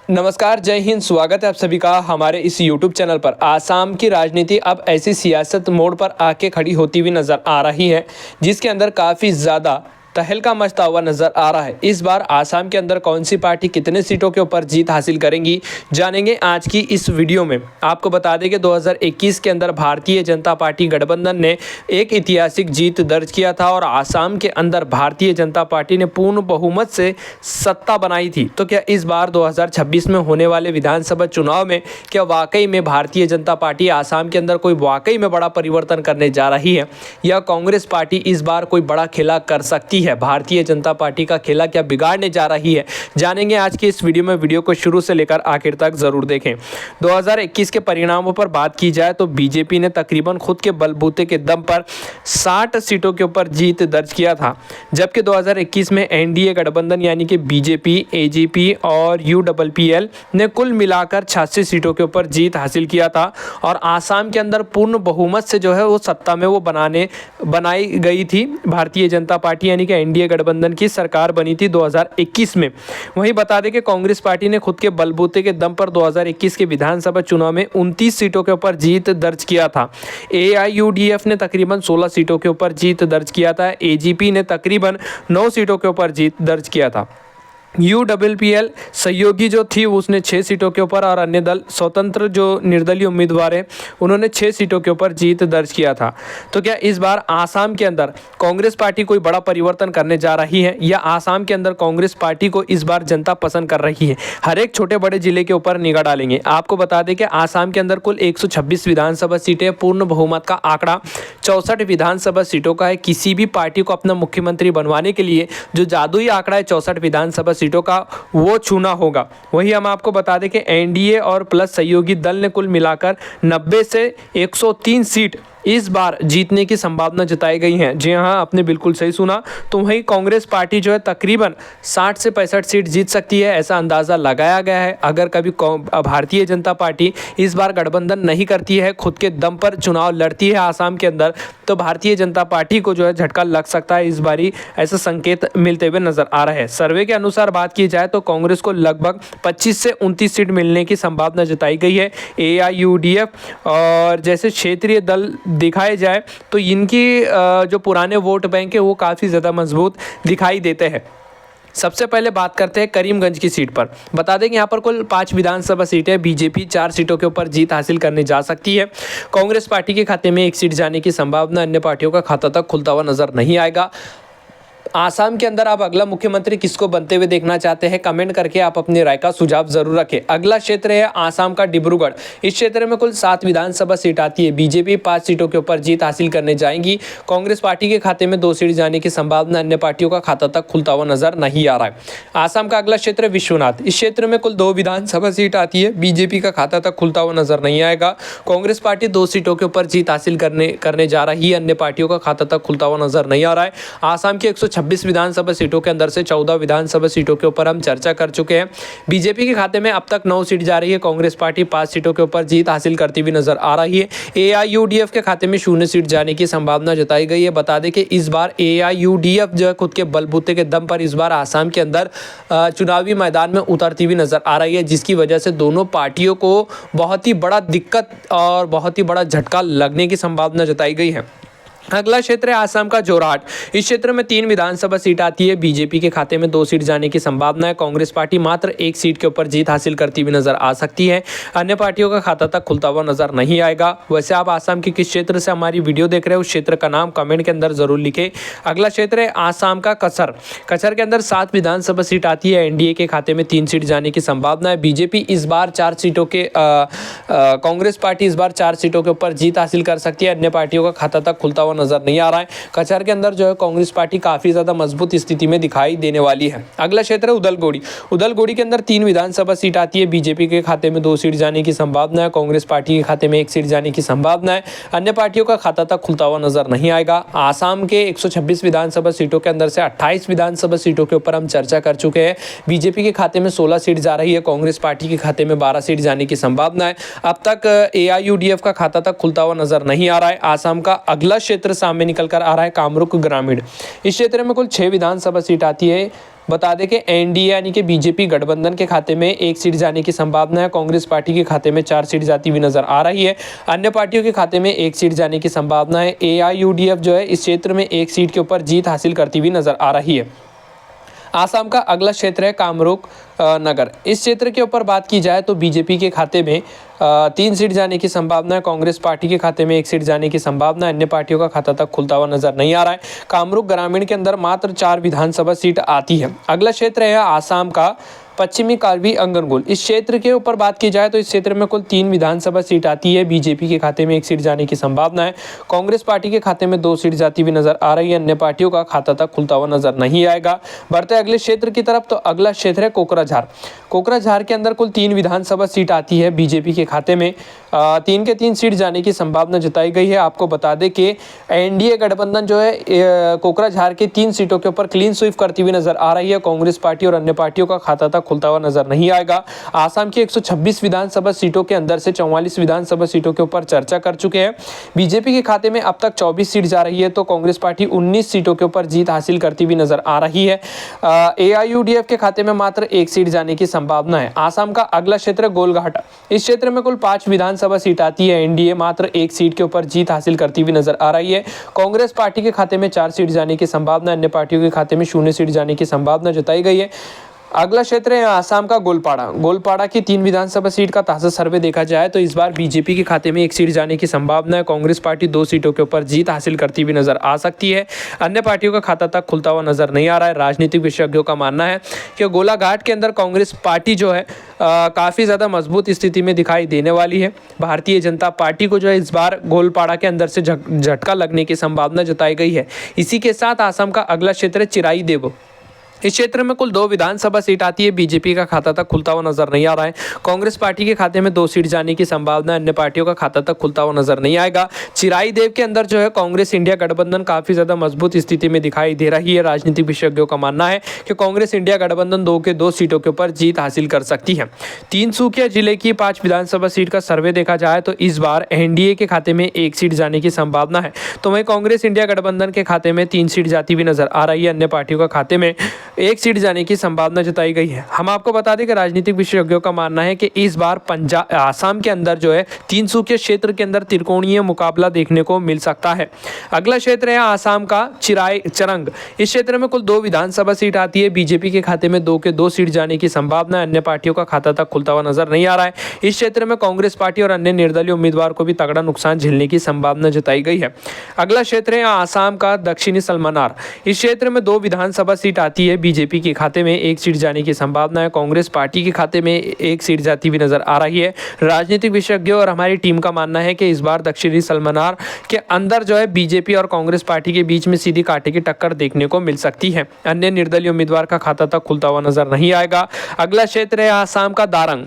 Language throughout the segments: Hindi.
नमस्कार, जय हिंद। स्वागत है आप सभी का हमारे इस YouTube चैनल पर। आसाम की राजनीति अब ऐसी सियासत मोड़ पर आके खड़ी होती हुई नज़र आ रही है जिसके अंदर काफ़ी ज़्यादा तहलका मचता हुआ नजर आ रहा है। इस बार आसाम के अंदर कौन सी पार्टी कितने सीटों के ऊपर जीत हासिल करेंगी, जानेंगे आज की इस वीडियो में। आपको बता दें कि 2021 के अंदर भारतीय जनता पार्टी गठबंधन ने एक ऐतिहासिक जीत दर्ज किया था और आसाम के अंदर भारतीय जनता पार्टी ने पूर्ण बहुमत से सत्ता बनाई थी। तो क्या इस बार 2026 में होने वाले विधानसभा चुनाव में क्या वाकई में भारतीय जनता पार्टी आसाम के अंदर कोई वाकई में बड़ा परिवर्तन करने जा रही है, या कांग्रेस पार्टी इस बार कोई बड़ा खेला कर सकती है? भारतीय जनता पार्टी का खेला क्या बिगाड़ने जा रही है, जानेंगे आज की इस वीडियो में। वीडियो को शुरू से लेकर आखिर तक जरूर देखें। 2021 के परिणामों पर बात की जाए तो बीजेपी ने तकरीबन खुद के बलबूते के दम पर 60 सीटों के ऊपर जीत दर्ज किया था, जबकि 2021 में एनडीए गठबंधन यानी कि बीजेपी, एजीपी और यूडब्ल्यूपीएल ने कुल मिलाकर 86 सीटों के ऊपर जीत हासिल किया था और आसाम के अंदर पूर्ण बहुमत से जो है वो सत्ता में वो बनाई गई थी। भारतीय जनता पार्टी यानी कि एनडीए गठबंधन की सरकार बनी थी 2021 में। वहीं बता दें कि कांग्रेस पार्टी ने खुद के बलबूते के दम पर 2021 के विधानसभा चुनाव में 29 सीटों के ऊपर जीत दर्ज किया था। एआईयूडीएफ ने तकरीबन 16 सीटों के ऊपर जीत दर्ज किया था। एजीपी ने तकरीबन 9 सीटों के ऊपर जीत दर्ज किया था। यूडब्ल्यूपीएल सहयोगी जो थी उसने 6 सीटों के ऊपर, और अन्य दल स्वतंत्र जो निर्दलीय उम्मीदवार है उन्होंने 6 सीटों के ऊपर जीत दर्ज किया था। तो क्या इस बार आसाम के अंदर कांग्रेस पार्टी कोई बड़ा परिवर्तन करने जा रही है, या आसाम के अंदर कांग्रेस पार्टी को इस बार जनता पसंद कर रही है? हर एक छोटे बड़े जिले के ऊपर निगाह डालेंगे। आपको बता दें कि आसाम के अंदर कुल 126 विधानसभा सीटें, पूर्ण बहुमत का आंकड़ा 64 विधानसभा सीटों का है। किसी भी पार्टी को अपना मुख्यमंत्री बनवाने के लिए जो जादुई आंकड़ा है 64 विधानसभा सीटों का, वो छूना होगा। वही हम आपको बता दें कि एनडीए और प्लस सहयोगी दल ने कुल मिलाकर 90 से 103 सीट इस बार जीतने की संभावना जताई गई है। जी हाँ, आपने बिल्कुल सही सुना। तो वहीं कांग्रेस पार्टी जो है तकरीबन 60 से 65 सीट जीत सकती है, ऐसा अंदाज़ा लगाया गया है। अगर कभी भारतीय जनता पार्टी इस बार गठबंधन नहीं करती है, खुद के दम पर चुनाव लड़ती है आसाम के अंदर, तो भारतीय जनता पार्टी को जो है झटका लग सकता है इस बारी, ऐसा संकेत मिलते हुए नजर आ रहा है। सर्वे के अनुसार बात की जाए तो कांग्रेस को लगभग 25 से 29 सीट मिलने की संभावना जताई गई है। एआईयूडीएफ और जैसे क्षेत्रीय दल दिखाए जाए तो इनकी जो पुराने वोट बैंक है वो काफ़ी ज़्यादा मजबूत दिखाई देते हैं। सबसे पहले बात करते हैं करीमगंज की सीट पर। बता दें कि यहाँ पर कुल 5 विधानसभा सीटें, बीजेपी 4 सीटों के ऊपर जीत हासिल करने जा सकती है। कांग्रेस पार्टी के खाते में 1 सीट जाने की संभावना, अन्य पार्टियों का खाता तक खुलता हुआ नजर नहीं आएगा। आसाम के अंदर आप अगला मुख्यमंत्री किसको बनते हुए देखना चाहते हैं, कमेंट करके आप अपनी राय का सुझाव जरूर रखें। अगला क्षेत्र है आसाम का डिब्रूगढ़। इस क्षेत्र में कुल 7 विधानसभा सीट आती है। बीजेपी 5 सीटों के ऊपर जीत हासिल करने जाएंगी। कांग्रेस पार्टी के खाते में 2 सीट जाने की संभावना, अन्य पार्टियों का खाता तक खुलता हुआ नजर नहीं आ रहा है। आसाम का अगला क्षेत्र है विश्वनाथ। इस क्षेत्र में कुल 2 विधानसभा सीट आती है। बीजेपी का खाता तक खुलता हुआ नजर नहीं आएगा। कांग्रेस पार्टी 2 सीटों के ऊपर जीत हासिल करने जा रही है, अन्य पार्टियों का खाता तक खुलता हुआ नजर नहीं आ रहा है। आसाम की 126 विधानसभा सीटों के अंदर से 14 विधानसभा सीटों के ऊपर हम चर्चा कर चुके हैं। बीजेपी के खाते में अब तक 9 सीट जा रही है। कांग्रेस पार्टी 5 सीटों के ऊपर जीत हासिल करती हुई नजर आ रही है। एआईयूडीएफ के खाते में 0 सीट जाने की संभावना जताई गई है। बता दें कि इस बार एआईयूडीएफ जो है खुद के बलबूते के दम पर इस बार आसाम के अंदर चुनावी मैदान में उतरती हुई नजर आ रही है, जिसकी वजह से दोनों पार्टियों को बहुत ही बड़ा दिक्कत और बहुत ही बड़ा झटका लगने की संभावना जताई गई है। अगला क्षेत्र है आसाम का जोरहाट। इस क्षेत्र में 3 विधानसभा सीट आती है। बीजेपी के खाते में 2 सीट जाने की संभावना है। कांग्रेस पार्टी मात्र 1 सीट के ऊपर जीत हासिल करती हुई नजर आ सकती है, अन्य पार्टियों का खाता तक खुलता हुआ नजर नहीं आएगा। वैसे आप आसाम के किस क्षेत्र से हमारी वीडियो देख रहे हैं, उस क्षेत्र का नाम कमेंट के अंदर जरूर लिखें। अगला क्षेत्र है आसाम का कचर। कचर के अंदर 7 विधानसभा सीट आती है। एनडीए के खाते में 3 सीट जाने की संभावना है। बीजेपी इस बार 4 सीटों के कांग्रेस पार्टी इस बार 4 सीटों के ऊपर जीत हासिल कर सकती है, अन्य पार्टियों का खाता तक खुलता हुआ नजर नहीं आ रहा है। कचर के अंदर जो है कांग्रेस पार्टी काफी ज्यादा मजबूत स्थिति में दिखाई देने वाली है। अगला क्षेत्र है उदलगुड़ी। उदलगुड़ी के अंदर 3 विधानसभा सीट आती है। बीजेपी के खाते में 2 सीट जाने की संभावना है। कांग्रेस पार्टी के खाते में 1 सीट जाने की संभावना है, अन्य पार्टियों का खाता तक खुलता हुआ नजर नहीं आएगा। आसाम के 126 विधानसभा सीटों के अंदर से 28 विधानसभा सीटों के ऊपर हम चर्चा कर चुके हैं। बीजेपी के खाते में 16 सीट जा रही है। कांग्रेस पार्टी के खाते में 12 सीट जाने की संभावना है। अब तक एआईयूडीएफ का खाता तक खुलता हुआ नजर नहीं आ रहा है। आसाम का अगला क्षेत्र सामने निकल कर आ रहा है कामरूप ग्रामीण। इस क्षेत्र में कुल 6 विधानसभा सीट आती है। बता दें कि एनडीए यानी कि बीजेपी गठबंधन के खाते में 1 सीट जाने की संभावना है। कांग्रेस पार्टी के खाते में 4 सीट जाती हुई नजर आ रही है। अन्य पार्टियों के खाते में 1 सीट जाने की संभावना है। एआईयूडीएफ जो है इस क्षेत्र में 1 सीट के ऊपर जीत हासिल करती हुई नजर आ रही है। आसाम का अगला क्षेत्र है कामरूप नगर। इस क्षेत्र के ऊपर बात की जाए तो बीजेपी के खाते में 3 सीट जाने की संभावना है। कांग्रेस पार्टी के खाते में 1 सीट जाने की संभावना है। अन्य पार्टियों का खाता तक खुलता हुआ नजर नहीं आ रहा है। कामरूप ग्रामीण के अंदर मात्र 4 विधानसभा सीट आती है। अगला क्षेत्र है आसाम का पश्चिमी कार्बी अंगनगोल। इस क्षेत्र के ऊपर बात की जाए तो इस क्षेत्र में कुल 3 विधानसभा सीट आती है। बीजेपी के खाते में 1 सीट जाने की संभावना है। कांग्रेस पार्टी के खाते में 2 सीट जाती हुई नजर आ रही है। अन्य पार्टियों का खाता तक खुलता हुआ नजर नहीं आएगा। बढ़ते अगले क्षेत्र की तरफ, तो अगला क्षेत्र है कोकराझार। कोकराझार के अंदर कुल 3 विधानसभा सीट आती है। बीजेपी के खाते में 3 के 3 सीट जाने की संभावना जताई गई है। आपको बता दें कि एनडीए गठबंधन जो है कोकराझार के 3 सीटों के ऊपर क्लीन स्वीप करती हुई नजर आ रही है। कांग्रेस पार्टी और अन्य पार्टियों का खाता तक खुलता हुआ नजर नहीं आएगा। आसाम की 126 विधानसभा सीटों के अंदर से 44 विधानसभा सीटों के ऊपर चर्चा कर चुके हैं। बीजेपी के खाते में अब तक 24 सीट जा रही है, तो कांग्रेस पार्टी 19 सीटों के ऊपर जीत हासिल करती हुई नजर आ रही है। एआईयूडीएफ के खाते में मात्र 1 सीट जाने की संभावना है। आसाम का अगला क्षेत्र गोलघाट। इस क्षेत्र में कुल 5 विधानसभा सीट आती है। एनडीए मात्र 1 सीट के ऊपर जीत हासिल करती हुई नजर आ रही है। कांग्रेस पार्टी के खाते में 4 सीट जाने की संभावना, अन्य पार्टियों के खाते में 0 सीट जाने की संभावना जताई गई है। अगला क्षेत्र है आसाम का गोलपाड़ा। गोलपाड़ा की 3 विधानसभा सीट का ताज़ा सर्वे देखा जाए तो इस बार बीजेपी के खाते में 1 सीट जाने की संभावना है। कांग्रेस पार्टी 2 सीटों के ऊपर जीत हासिल करती हुई नजर आ सकती है। अन्य पार्टियों का खाता तक खुलता हुआ नजर नहीं आ रहा है। राजनीतिक विशेषज्ञों का मानना है कि गोलाघाट के अंदर कांग्रेस पार्टी जो है काफ़ी ज़्यादा मजबूत स्थिति में दिखाई देने वाली है। भारतीय जनता पार्टी को जो है इस बार गोलपाड़ा के अंदर से झटका लगने की संभावना जताई गई है। इसी के साथ आसाम का अगला क्षेत्र है चिराई देव। इस क्षेत्र में कुल 2 विधानसभा सीट आती है। बीजेपी का खाता तक खुलता हुआ नजर नहीं आ रहा है। कांग्रेस पार्टी के खाते में 2 सीट जाने की संभावना है। अन्य पार्टियों का खाता तक खुलता हुआ नजर नहीं आएगा। चिराई देव के अंदर जो है कांग्रेस इंडिया गठबंधन काफी ज्यादा मजबूत स्थिति में दिखाई दे रही है। राजनीतिक विशेषज्ञों का मानना है कि कांग्रेस इंडिया गठबंधन 2 के 2 सीटों के ऊपर जीत हासिल कर सकती है। तिनसुकिया जिले की 5 विधानसभा सीट का सर्वे देखा जाए तो इस बार एनडीए के खाते में 1 सीट जाने की संभावना है, तो वहीं कांग्रेस इंडिया गठबंधन के खाते में 3 सीट जाती हुई नजर आ रही है। अन्य पार्टियों का खाते में 1 सीट जाने की संभावना जताई गई है। हम आपको बता दें कि राजनीतिक विशेषज्ञों का मानना है कि इस बार आसाम के अंदर जो है तिनसुकिया क्षेत्र के अंदर त्रिकोणीय मुकाबला देखने को मिल सकता है। अगला क्षेत्र है आसाम का चरंग। इस क्षेत्र में कुल 2 विधानसभा सीट आती है। बीजेपी के खाते में 2 के 2 सीट जाने की संभावना है। अन्य पार्टियों का खाता तक खुलता हुआ नजर नहीं आ रहा है। इस क्षेत्र में कांग्रेस पार्टी और अन्य निर्दलीय उम्मीदवार को भी तगड़ा नुकसान झेलने की संभावना जताई गई है। अगला क्षेत्र है आसाम का दक्षिणी सलमनार। इस क्षेत्र में 2 विधानसभा सीट आती है। बीजेपी के खाते में 1 सीट जाने की संभावना है। कांग्रेस पार्टी के खाते में 1 सीट जाती हुई नजर आ रही है। राजनीतिक विशेषज्ञों और हमारी टीम का मानना है कि इस बार दक्षिणी सलमनार के अंदर जो है बीजेपी और कांग्रेस पार्टी के बीच में सीधी कांटे की टक्कर देखने को मिल सकती है। अन्य निर्दलीय उम्मीदवार का खाता तक खुलता हुआ नजर नहीं आएगा। अगला क्षेत्र है आसाम का दारंग।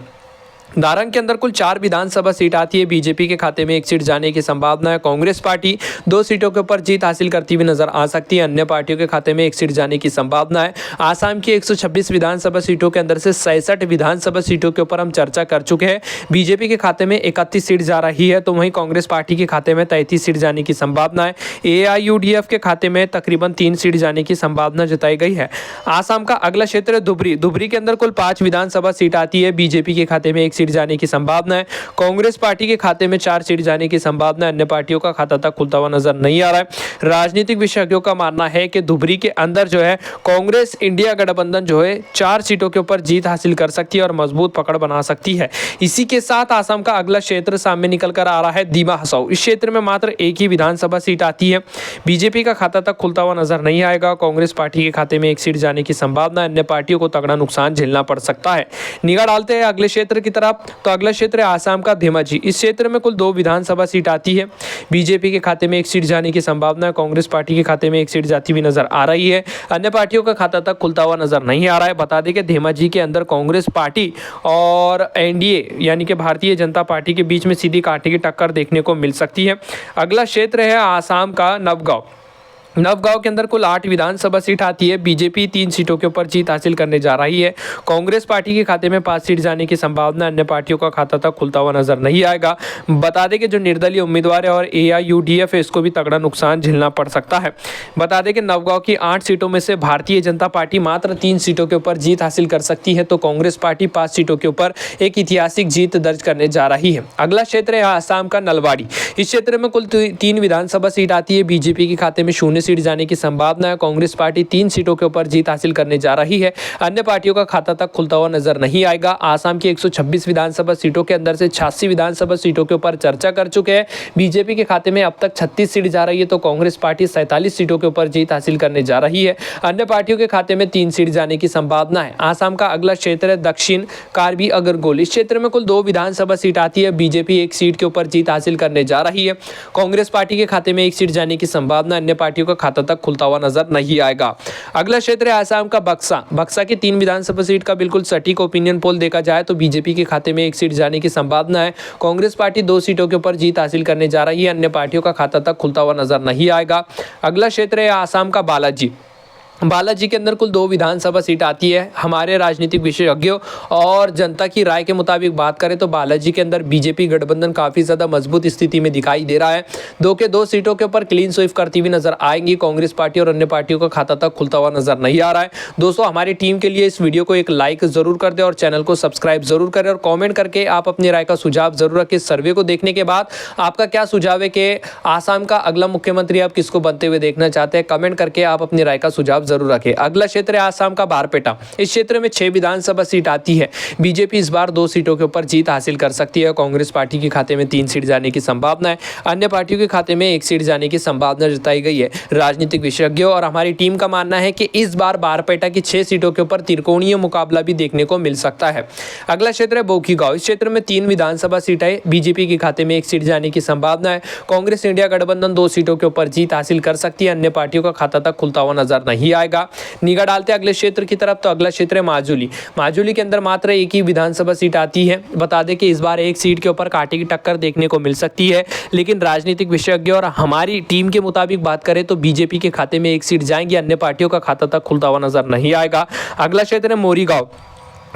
दारंग के अंदर कुल 4 विधानसभा सीट आती है। बीजेपी के खाते में 1 सीट जाने की संभावना है। कांग्रेस पार्टी 2 सीटों के ऊपर जीत हासिल करती हुई नजर आ सकती है। अन्य पार्टियों के खाते में 1 सीट जाने की संभावना है। आसाम की 126 विधानसभा सीटों के अंदर से 66 विधानसभा सीटों के ऊपर हम चर्चा कर चुके हैं। बीजेपी के खाते में 31 सीट जा रही है, तो वहीं कांग्रेस पार्टी के खाते में 33 सीट जाने की संभावना है। एआईयूडीएफ के खाते में तकरीबन 3 सीट जाने की संभावना जताई गई है। आसाम का अगला क्षेत्र धुबरी। धुबरी के अंदर कुल 5 विधानसभा सीट आती है। बीजेपी के खाते में 1 सीट जाने की संभावना है। कांग्रेस पार्टी के खाते में 4 सीट जाने की संभावना है। अन्य पार्टियों का खाता तक खुलता हुआ नजर नहीं आ रहा है। राजनीतिक विशेषज्ञों का मानना है कि धुबरी के अंदर जो है कांग्रेस इंडिया गठबंधन जो है 4 सीटों के ऊपर जीत हासिल कर सकती है और मजबूत पकड़ बना सकती है। इसी के साथ आसाम का अगला क्षेत्र सामने निकल कर आ रहा है दीमा हसाओ। इस क्षेत्र में मात्र 1 ही विधानसभा सीट आती है। बीजेपी का खाता तक खुलता हुआ नजर नहीं आएगा। कांग्रेस पार्टी के खाते में 1 सीट जाने की संभावना है। अन्य पार्टियों को तगड़ा नुकसान झेलना पड़ सकता है। निगाह डालते हैं अगले क्षेत्र की तरफ, तो अगला क्षेत्र है आसाम का धेमाजी। इस क्षेत्र में कुल 2 विधानसभा सीट आती है। बीजेपी के खाते में 1 सीट जाने की संभावना है। कांग्रेस पार्टी के खाते में 1 सीट जाती हुई नजर आ रही है। अन्य पार्टियों का खाता तक खुलता हुआ नजर नहीं आ रहा है। बता दें कि धेमाजी के अंदर कांग्रेस पार्टी और एनडीए यानी कि भारतीय जनता पार्टी के बीच में सीधी कांटे की टक्कर देखने को मिल सकती है। अगला क्षेत्र है आसाम का नवगांव। नवगांव के अंदर कुल 8 विधानसभा सीट आती है। बीजेपी 3 सीटों के ऊपर जीत हासिल करने जा रही है। कांग्रेस पार्टी के खाते में 5 सीट जाने की संभावना, अन्य पार्टियों का खाता तक खुलता हुआ नजर नहीं आएगा। बता दें कि जो निर्दलीय उम्मीदवार है और AIUDF है, इसको भी तगड़ा नुकसान झेलना पड़ सकता है। बता दें कि नवगांव की 8 सीटों में से भारतीय जनता पार्टी मात्र 3 सीटों के ऊपर जीत हासिल कर सकती है, तो कांग्रेस पार्टी 5 सीटों के ऊपर एक ऐतिहासिक जीत दर्ज करने जा रही है। अगला क्षेत्र है आसाम का नलबाड़ी। इस क्षेत्र में कुल 3 विधानसभा सीट आती है। बीजेपी के खाते में 0 सीट जाने की संभावना है। कांग्रेस पार्टी 3 सीटों के ऊपर जीत हासिल करने जा रही है। अन्य पार्टियों का खाता तक खुलता हुआ नजर नहीं आएगा। आसाम की 126 विधानसभा सीटों के अंदर से 86 विधानसभा सीटों के ऊपर चर्चा कर चुके हैं। बीजेपी के खाते में अब तक 36 सीट जा रही है, तो कांग्रेस पार्टी 47 सीटों के ऊपर जीत हासिल करने जा रही है। अन्य पार्टियों के खाते में 3 सीट जाने की संभावना है। आसाम का अगला क्षेत्र है दक्षिण कार्बी अगरगोल। इस क्षेत्र में कुल 2 विधानसभा सीट आती है। बीजेपी 1 सीट के ऊपर जीत हासिल करने जा रही है। कांग्रेस पार्टी के खाते में 1 सीट जाने की संभावना, अन्य पार्टियों का खाता तक खुलता हुआ नजर नहीं आएगा। अगला क्षेत्र है आसाम का बक्सा। बक्सा की 3 विधानसभा सीट का बिल्कुल सटीक ओपिनियन पोल देखा जाए तो बीजेपी के खाते में 1 सीट जाने की संभावना है। कांग्रेस पार्टी 2 सीटों के ऊपर जीत हासिल करने जा रही है। अन्य पार्टियों का खाता तक खुलता हुआ नजर नहीं आएगा। अगला क्षेत्र है आसाम का बालाजी। बालाजी के अंदर कुल 2 विधानसभा सीट आती है। हमारे राजनीतिक विशेषज्ञों और जनता की राय के मुताबिक बात करें तो बालाजी के अंदर बीजेपी गठबंधन काफ़ी ज़्यादा मजबूत स्थिति में दिखाई दे रहा है। 2 के 2 सीटों के ऊपर क्लीन स्वीप करती हुई नजर आएंगी। कांग्रेस पार्टी और अन्य पार्टियों का खाता तक खुलता हुआ नजर नहीं आ रहा है। दोस्तों, हमारी टीम के लिए इस वीडियो को एक लाइक ज़रूर कर दें और चैनल को सब्सक्राइब जरूर करें और कॉमेंट करके आप अपनी राय का सुझाव जरूर रखें। सर्वे को देखने के बाद आपका क्या सुझाव है कि आसाम का अगला मुख्यमंत्री आप किसको बनते हुए देखना चाहते हैं? कमेंट करके आप अपनी राय का सुझाव जरूर रखें। अगला क्षेत्र है आसाम का बारपेटा। इस क्षेत्र में 6 विधानसभा सीट आती है। बीजेपी इस बार 2 सीटों के ऊपर जीत हासिल कर सकती है। कांग्रेस पार्टी के खाते में 3 सीट जाने की संभावना है। अन्य पार्टियों के खाते में 1 सीट जाने की संभावना जताई गई है। राजनीतिक विशेषज्ञों और हमारी टीम का मानना है कि इस बार बारपेटा की 6 सीटों के ऊपर त्रिकोणीय मुकाबला भी देखने को मिल सकता है। अगला क्षेत्र है बोकीगांव। इस क्षेत्र में 3 विधानसभा सीट है। बीजेपी के खाते में 1 सीट जाने की संभावना है। कांग्रेस इंडिया गठबंधन 2 सीटों के ऊपर जीत हासिल कर सकती है। अन्य पार्टियों का खाता तक खुलता हुआ नजर नहीं आएगा। निगाह डालते अगले क्षेत्र की तरफ, तो अगला क्षेत्र है माजुली। माजुली के अंदर मात्र 1 ही विधानसभा सीट आती है। बता दें कि इस बार 1 सीट के ऊपर कांटे की टक्कर देखने को मिल सकती है, लेकिन राजनीतिक विशेषज्ञ और हमारी टीम के मुताबिक बात करें तो बीजेपी के खाते में 1 सीट जाएंगी। अन्य पार्टियों का खाता तक खुलता हुआ नजर नहीं आएगा। अगला क्षेत्र है मोरीगांव।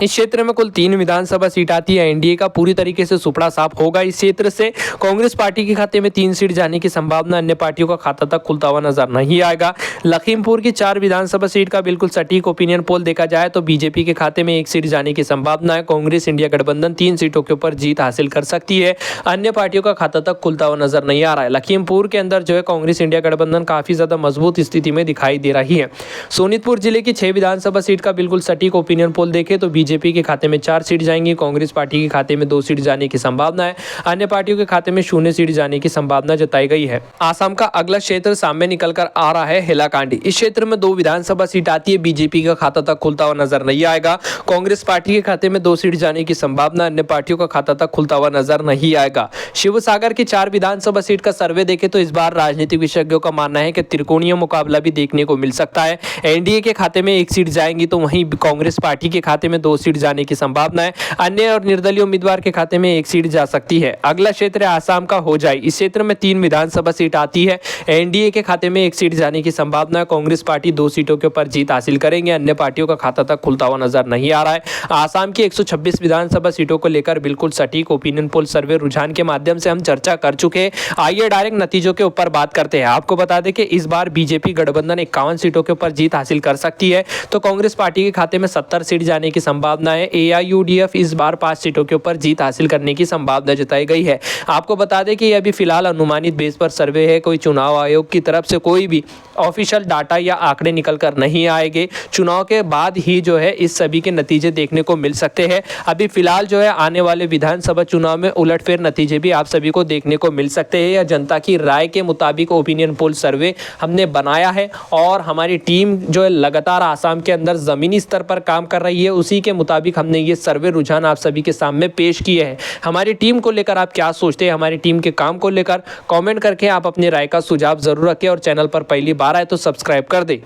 इस क्षेत्र में कुल 3 विधानसभा सीट आती है। एनडीए का पूरी तरीके से सुपड़ा साफ होगा इस क्षेत्र से। कांग्रेस पार्टी के खाते में 3 सीट जाने की संभावना, अन्य पार्टियों का खाता तक खुलता हुआ नजर नहीं आएगा। लखीमपुर की 4 विधानसभा सीट का बिल्कुल सटीक ओपिनियन पोल देखा जाए तो बीजेपी के खाते में 1 सीट जाने की संभावना है। कांग्रेस इंडिया गठबंधन 3 सीटों के ऊपर जीत हासिल कर सकती है। अन्य पार्टियों का खाता तक खुलता हुआ नजर नहीं आ रहा है। लखीमपुर के अंदर जो है कांग्रेस इंडिया गठबंधन काफी ज्यादा मजबूत स्थिति में दिखाई दे रही है। सोनीतपुर जिले की 6 विधानसभा सीट का बिल्कुल सटीक ओपिनियन पोल देखे तो बीजेपी के खाते में 4 सीट जाएंगी। कांग्रेस पार्टी के खाते में 2 सीट जाने की संभावना है। अन्य पार्टियों के खाते में 0 सीट जाने की संभावना जताई गई है। आसाम का अगला क्षेत्र सामने निकलकर आ रहा है हैलाकांडी। इस क्षेत्र में 2 विधानसभा सीट आती है। बीजेपी का खाता तक खुलता हुआ नजर नहीं आएगा। कांग्रेस पार्टी के खाते में 2 सीट जाने की संभावना, अन्य पार्टियों का खाता तक खुलता हुआ नजर नहीं आएगा। शिवसागर की 4 विधानसभा सीट का सर्वे देखे तो इस बार राजनीतिक विशेषज्ञों का मानना है कि त्रिकोणीय मुकाबला भी देखने को मिल सकता है। एनडीए के खाते में 1 सीट जाएंगी तो वहीं कांग्रेस पार्टी के खाते में 2 सीट जाने की संभावना है। अन्य और निर्दलीय उम्मीदवार के खाते में 1 सीट जा सकती है। अगला क्षेत्र है आसाम का होजाई। इस क्षेत्र में 3 विधानसभा सीट आती है। एनडीए के खाते में 1 सीट जाने की संभावना है। कांग्रेस पार्टी 2 सीटों के ऊपर जीत हासिल करेंगे। अन्य पार्टियों का खाता तक खुलता हुआ नजर नहीं आ रहा है। आसाम की 126 विधानसभा सीटों को लेकर बिल्कुल सटीक ओपिनियन पोल सर्वे रुझान के माध्यम से हम चर्चा कर चुके हैं। आइए डायरेक्ट नतीजों के ऊपर बात करते हैं। आपको बता दें कि इस बार बीजेपी गठबंधन 51 सीटों के ऊपर जीत हासिल कर सकती है, तो कांग्रेस पार्टी के खाते में 70 सीट जाने की संभावना है। AIUDF इस बार 5 सीटों के ऊपर जीत हासिल करने की संभावना जताई गई है। आपको बता दें कि यह अभी फिलहाल अनुमानित बेस पर सर्वे है। कोई चुनाव आयोग की तरफ से कोई भी ऑफिशियल डाटा या आंकड़े निकल कर नहीं आएंगे। चुनाव के बाद ही जो है इस सभी के नतीजे देखने को मिल सकते हैं। अभी फिलहाल जो है आने वाले विधानसभा चुनाव में उलटफेर नतीजे भी आप सभी को देखने को मिल सकते हैं। या जनता की राय के मुताबिक ओपिनियन पोल सर्वे हमने बनाया है और हमारी टीम जो है लगातार आसाम के अंदर जमीनी स्तर पर काम कर रही है। उसी के मुताबिक हमने ये सर्वे रुझान आप सभी के सामने पेश किए हैं। हमारी टीम को लेकर आप क्या सोचते हैं, हमारी टीम के काम को लेकर कमेंट करके आप अपनी राय का सुझाव जरूर रखें और चैनल पर पहली बार आए तो सब्सक्राइब कर दें।